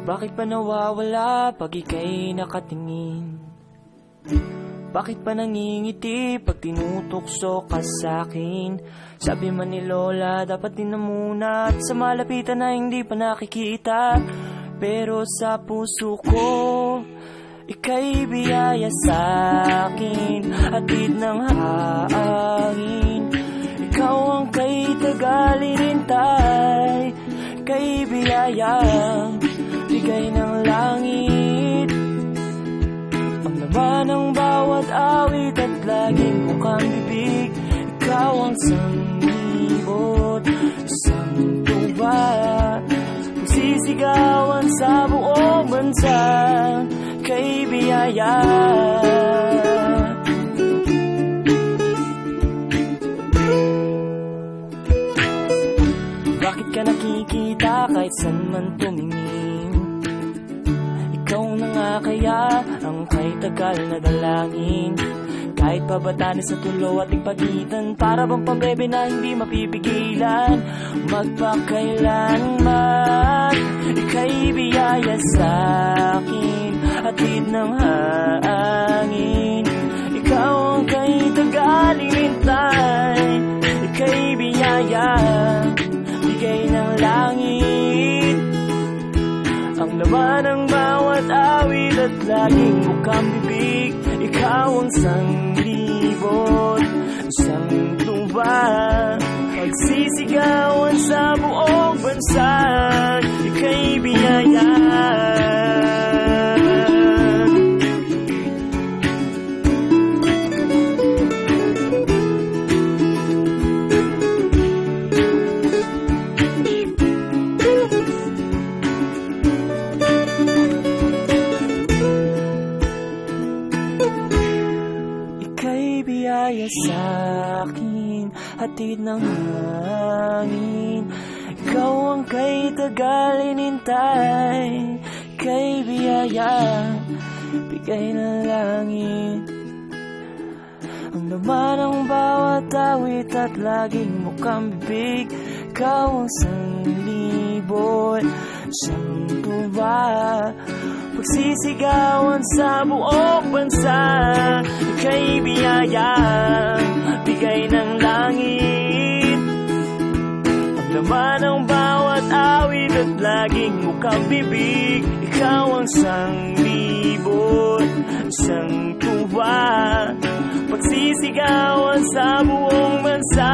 Bakit pa nawawala pag ika'y nakatingin? Bakit pa nangingiti pag tinutokso ka sa'kin? Sabi man ni Lola, dapat din na muna at sa malapitan na hindi pa nakikita. Pero sa puso ko, ika'y biyaya sa'kin, hatid ng hangin. Ikaw ang kay tagalintay, kay biyayang bigay ng langit. Ang laman ng bawat awit at laging mukhang bibig. Ikaw ang sanglibot, isang tuba, magsisigawan sa buong bansa, kay biyaya. Bakit ka nakikita kahit saan man tumingin? Ikaw na nga kaya ang kay tagal na dalangin. Kahit pabatanin sa tulo ating pagitan, para bang pambebe na hindi mapipigilan. Magpakailanman, ika'y biyaya sa'kin, hatid ng hangin. Ikaw ang kay tagalintay, ika'y biyaya, bigay ng langit. Ang laman ng bawat awit at laging mukhang bibig. Ikaw ang sanglibot, isang tuba, pagsisigawan sa buong bansa, ika'y biyaya. Biyaya sa'kin, hatid ng hangin. Ikaw ang kay tagalintay, kay biyaya, bigay ng langit. Ang laman ng bawat awit at laging mukhang bibig. Ikaw ang sanglibot, isang tuba, pagsisigawan sa buong bansa, ika'y biyaya, bigay ng langit. Ang laman ng bawat awit at laging mukhang bibig. Ikaw ang sanglibot, isang tuba, pagsisigawan sa buong bansa,